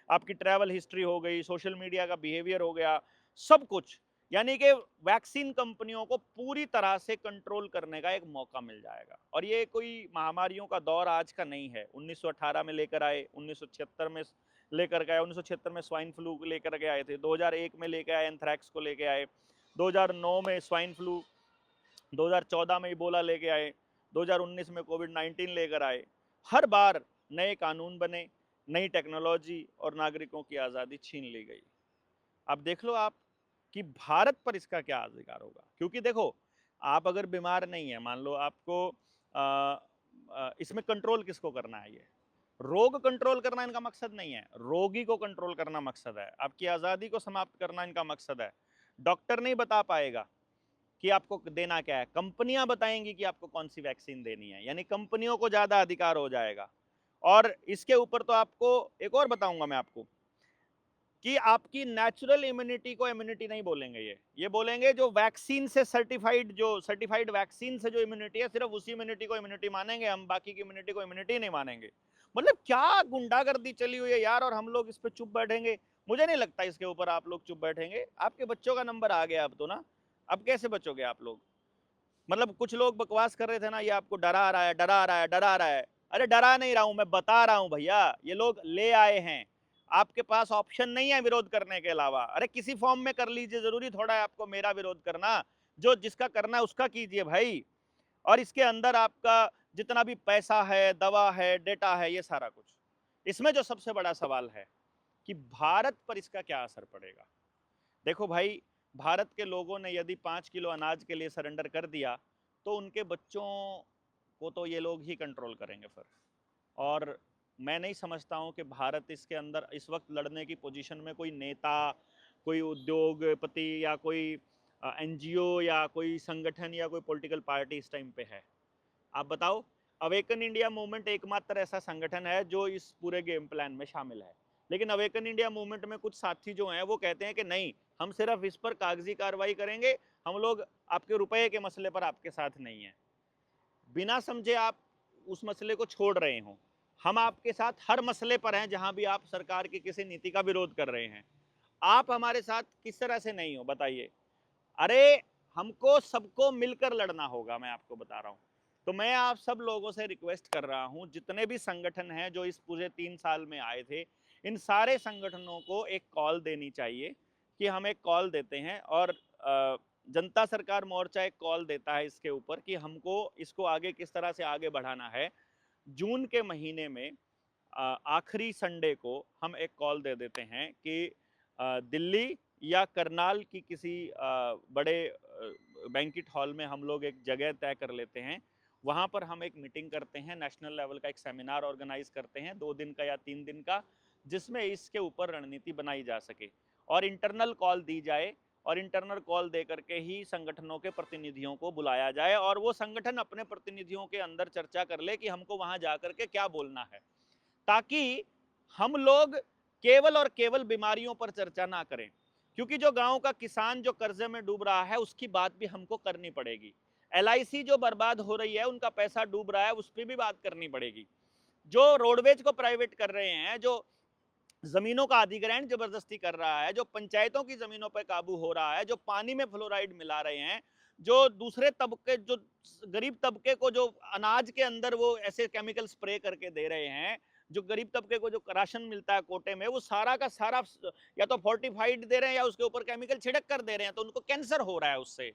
आपकी ट्रैवल हिस्ट्री हो गई, सोशल मीडिया का बिहेवियर हो गया, सब कुछ। यानी कि वैक्सीन कंपनियों को पूरी तरह से कंट्रोल करने का एक मौका मिल जाएगा। और ये कोई महामारियों का दौर आज का नहीं है। 1918 में लेकर आए, 1976 में लेकर गए, 1976 में स्वाइन फ्लू लेकर के आए थे, 2001 में लेकर आए, एंथ्रैक्स को लेकर आए, 2009 में स्वाइन फ्लू, 2014 में इबोला लेके आए, 2019 में कोविड-19 लेकर आए। हर बार नए कानून बने, नई टेक्नोलॉजी और नागरिकों की आज़ादी छीन ली गई। अब देख लो आप कि भारत पर इसका क्या अधिकार होगा। क्योंकि देखो, आप अगर बीमार नहीं है, मान लो आपको इसमें कंट्रोल किसको करना है? ये रोग कंट्रोल करना इनका मकसद नहीं है, रोगी को कंट्रोल करना मकसद है, आपकी आज़ादी को समाप्त करना इनका मकसद है। डॉक्टर नहीं बता पाएगा कि आपको देना क्या है, कंपनियां बताएंगी कि आपको कौन सी वैक्सीन देनी है, यानी कंपनियों को ज्यादा अधिकार हो जाएगा। और इसके ऊपर तो आपको एक और बताऊंगा मैं आपको कि आपकी नेचुरल इम्यूनिटी को इम्यूनिटी नहीं बोलेंगे, ये बोलेंगे जो वैक्सीन से सर्टिफाइड, जो सर्टिफाइड वैक्सीन से जो इम्यूनिटी है, सिर्फ उसी इम्यूनिटी को इम्यूनिटी मानेंगे हम, बाकी की इम्यूनिटी को इम्यूनिटी नहीं मानेंगे। मतलब क्या गुंडागर्दी चली हुई है यार, और हम लोग इस पे चुप बैठेंगे? मुझे नहीं लगता इसके ऊपर आप लोग चुप बैठेंगे। आपके बच्चों का नंबर आ गया अब तो ना, अब कैसे बचोगे आप लोग? मतलब कुछ लोग बकवास कर रहे थे ना, ये आपको डरा रहा है, डरा रहा है, डरा रहा है। अरे डरा नहीं रहा हूं, मैं बता रहा हूं भैया, ये लोग ले आए हैं, आपके पास ऑप्शन नहीं है विरोध करने के अलावा। अरे किसी फॉर्म में कर लीजिए, जरूरी थोड़ा है आपको मेरा विरोध करना। जो जिसका करना है उसका कीजिए भाई। और इसके अंदर आपका जितना भी पैसा है, दवा है, डेटा है, ये सारा कुछ। इसमें जो सबसे बड़ा सवाल है कि भारत पर इसका क्या असर पड़ेगा। देखो भाई, भारत के लोगों ने यदि 5 किलो अनाज के लिए सरेंडर कर दिया, तो उनके बच्चों को तो ये लोग ही कंट्रोल करेंगे फिर। और मैं नहीं समझता हूँ कि भारत इसके अंदर इस वक्त लड़ने की पोजीशन में कोई नेता, कोई उद्योगपति या कोई एनजीओ या कोई संगठन या कोई पॉलिटिकल पार्टी इस टाइम पे है। आप बताओ, अवेकन इंडिया मूवमेंट एकमात्र ऐसा संगठन है जो इस पूरे गेम प्लान में शामिल है। लेकिन अवेकन इंडिया मूवमेंट में कुछ साथी जो हैं वो कहते हैं कि नहीं, हम सिर्फ इस पर कागजी कार्रवाई करेंगे, हम लोग आपके रुपए के मसले पर आपके साथ नहीं है। बिना समझे आप उस मसले को छोड़ रहे हो। हम आपके साथ हर मसले पर हैं जहां भी आप सरकार की किसी नीति का विरोध कर रहे हैं। आप हमारे साथ किस तरह से नहीं हो बताइए? अरे हमको सबको मिलकर लड़ना होगा, मैं आपको बता रहा हूं। तो मैं आप सब लोगों से रिक्वेस्ट कर रहा हूं, जितने भी संगठन हैं जो इस पूरे 3 साल में आए थे, इन सारे संगठनों को एक कॉल देनी चाहिए कि हम एक कॉल देते हैं। और जनता सरकार मोर्चा एक कॉल देता है इसके ऊपर कि हमको इसको आगे किस तरह से आगे बढ़ाना है। जून के महीने में आखिरी संडे को हम एक कॉल दे देते हैं कि दिल्ली या करनाल की किसी बड़े बैंकेट हॉल में हम लोग एक जगह तय कर लेते हैं। वहाँ पर हम एक मीटिंग करते हैं, नेशनल लेवल का एक सेमिनार ऑर्गेनाइज करते हैं 2 दिन का या 3 दिन का, जिसमें इसके ऊपर रणनीति बनाई जा सके और इंटरनल कॉल दी जाए। और इंटरनल कॉल दे करके ही संगठनों के प्रतिनिधियों को बुलाया जाए और वो संगठन अपने प्रतिनिधियों के अंदर चर्चा कर ले कि हमको वहां जाकर के क्या बोलना है, ताकि हम लोग केवल और केवल बीमारियों पर चर्चा ना करें। क्योंकि जो गांव का किसान जो कर्जे में डूब रहा है उसकी बात भी हमको करनी पड़ेगी। एलआईसी जो बर्बाद हो रही है, उनका पैसा डूब रहा है, उस पर भी बात करनी पड़ेगी। जो रोडवेज को प्राइवेट कर रहे हैं, जो जमीनों का अधिग्रहण जबरदस्ती कर रहा है, जो पंचायतों की जमीनों पर काबू हो रहा है, जो पानी में फ्लोराइड मिला रहे हैं, जो दूसरे तबके, जो गरीब तबके को जो अनाज के अंदर वो ऐसे केमिकल स्प्रे करके दे रहे हैं, जो गरीब तबके को जो राशन मिलता है कोटे में, वो सारा का सारा या तो फोर्टिफाइड दे रहे हैं या उसके ऊपर केमिकल छिड़क कर दे रहे हैं, तो उनको कैंसर हो रहा है उससे।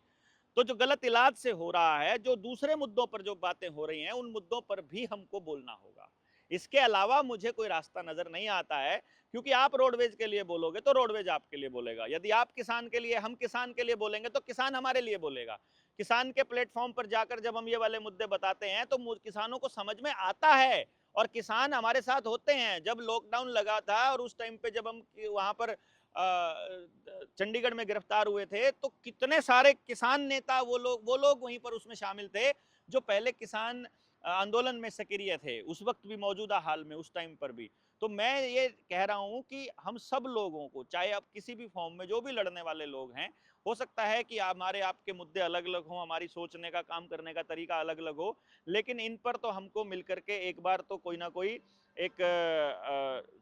तो जो गलत इलाज से हो रहा है, जो दूसरे मुद्दों पर जो बातें हो रही हैं, उन मुद्दों पर भी हमको बोलना होगा। इसके अलावा मुझे कोई रास्ता नजर नहीं आता है, क्योंकि आप रोडवेज के लिए बोलोगे तो रोडवेज आपके लिए बोलेगा, यदि आप किसान के लिए, हम किसान के लिए बोलेंगे तो किसान हमारे लिए बोलेगा। किसान के प्लेटफॉर्म पर जाकर जब हम ये वाले मुद्दे बताते हैं तो किसानों को समझ में आता है, और किसान हमारे साथ होते हैं। जब लॉकडाउन लगा था और उस टाइम पे जब हम वहां पर चंडीगढ़ में गिरफ्तार हुए थे, तो कितने सारे किसान नेता वो लोग वहीं पर उसमें शामिल थे, जो पहले किसान आंदोलन में सक्रिय थे, उस वक्त भी, मौजूदा हाल में, उस टाइम पर भी। तो मैं ये कह रहा हूं कि हम सब लोगों को, चाहे आप किसी भी फॉर्म में जो भी लड़ने वाले लोग हैं, हो सकता है कि हमारे आपके मुद्दे अलग अलग हों, हमारी सोचने का, काम करने का तरीका अलग अलग हो, लेकिन इन पर तो हमको मिलकर के एक बार तो कोई ना कोई एक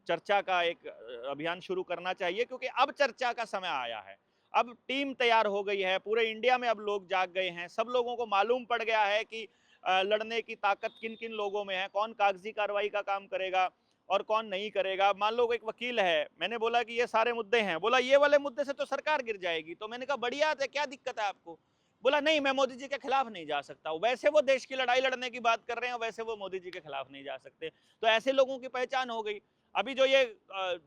चर्चा का एक अभियान शुरू करना चाहिए, क्योंकि अब चर्चा का समय आया है। अब टीम तैयार हो गई है, पूरे इंडिया में अब लोग जाग गए हैं, सब लोगों को मालूम पड़ गया है कि लड़ने की ताकत किन किन लोगों में है, कौन कागजी कार्रवाई का काम करेगा और कौन नहीं करेगा। मान लो एक वकील है, मैंने बोला कि ये सारे मुद्दे हैं, बोला ये वाले मुद्दे से तो सरकार गिर जाएगी, तो मैंने कहा बढ़िया है, क्या दिक्कत है आपको? बोला नहीं, मैं मोदी जी के खिलाफ नहीं जा सकता। वैसे वो देश की लड़ाई लड़ने की बात कर रहे हैं, वैसे वो मोदी जी के खिलाफ नहीं जा सकते। तो ऐसे लोगों की पहचान हो गई। अभी जो ये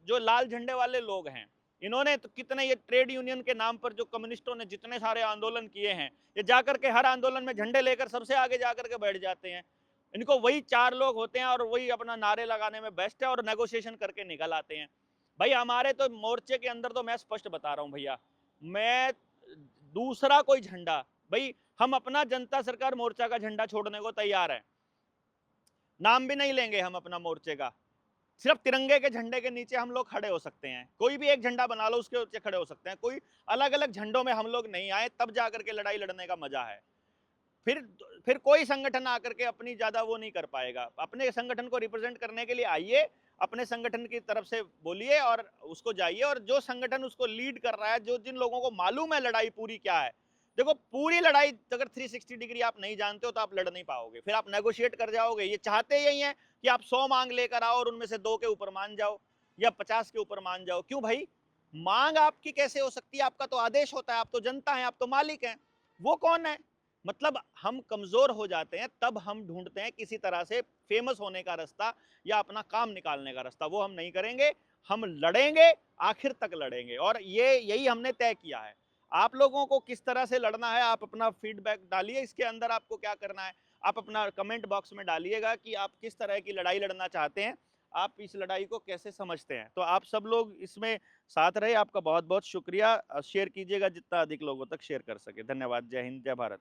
जो लाल झंडे वाले लोग हैं, इन्होंने तो कितने, ये ट्रेड यूनियन के नाम पर जो कम्युनिस्टों ने जितने सारे आंदोलन किए हैं, ये जाकर के हर आंदोलन में झंडे लेकर सबसे आगे जाकर के बैठ जाते हैं। इनको वही 4 लोग होते हैं और वही अपना नारे लगाने में बेस्ट है और नेगोशिएशन करके निकल आते हैं। भाई हमारे तो मोर्चे के अंदर तो मैं स्पष्ट बता रहा हूं भैया, मैं दूसरा कोई झंडा, भाई हम अपना जनता सरकार मोर्चा का झंडा छोड़ने को तैयार है, नाम भी नहीं लेंगे हम अपना मोर्चे का, सिर्फ तिरंगे के झंडे के नीचे हम लोग खड़े हो सकते हैं, कोई भी एक झंडा बना लो उसके नीचे खड़े हो सकते हैं, कोई अलग अलग झंडों में हम लोग नहीं आए, तब जाकर के लड़ाई लड़ने का मजा है। फिर फिर कोई संगठन आकर के अपनी ज्यादा वो नहीं कर पाएगा। अपने संगठन को रिप्रेजेंट करने के लिए आइए, अपने संगठन की तरफ से बोलिए और उसको जाइए, और जो संगठन उसको लीड कर रहा है, जो जिन लोगों को मालूम है लड़ाई पूरी क्या है, देखो पूरी लड़ाई अगर 360 डिग्री आप नहीं जानते हो तो आप लड़ नहीं पाओगे, फिर आप नेगोशिएट कर जाओगे। ये चाहते यही है कि आप 100 मांग लेकर आओ और उनमें से 2 के ऊपर मान जाओ या 50 के ऊपर मान जाओ। क्यों भाई, मांग आपकी कैसे हो सकती है? आपका तो आदेश होता है, आप तो जनता है, आप तो मालिक हैं। वो कौन है? मतलब हम कमजोर हो जाते हैं तब हम ढूंढते हैं किसी तरह से फेमस होने का रास्ता या अपना काम निकालने का रास्ता। वो हम नहीं करेंगे, हम लड़ेंगे, आखिर तक लड़ेंगे, और ये यही हमने तय किया है। आप लोगों को किस तरह से लड़ना है, आप अपना फीडबैक डालिए, इसके अंदर आपको क्या करना है आप अपना कमेंट बॉक्स में डालिएगा कि आप किस तरह की लड़ाई लड़ना चाहते हैं, आप इस लड़ाई को कैसे समझते हैं। तो आप सब लोग इसमें साथ रहे, आपका बहुत बहुत शुक्रिया। शेयर कीजिएगा जितना अधिक लोगों तक शेयर कर सके। धन्यवाद। जय हिंद, जय भारत।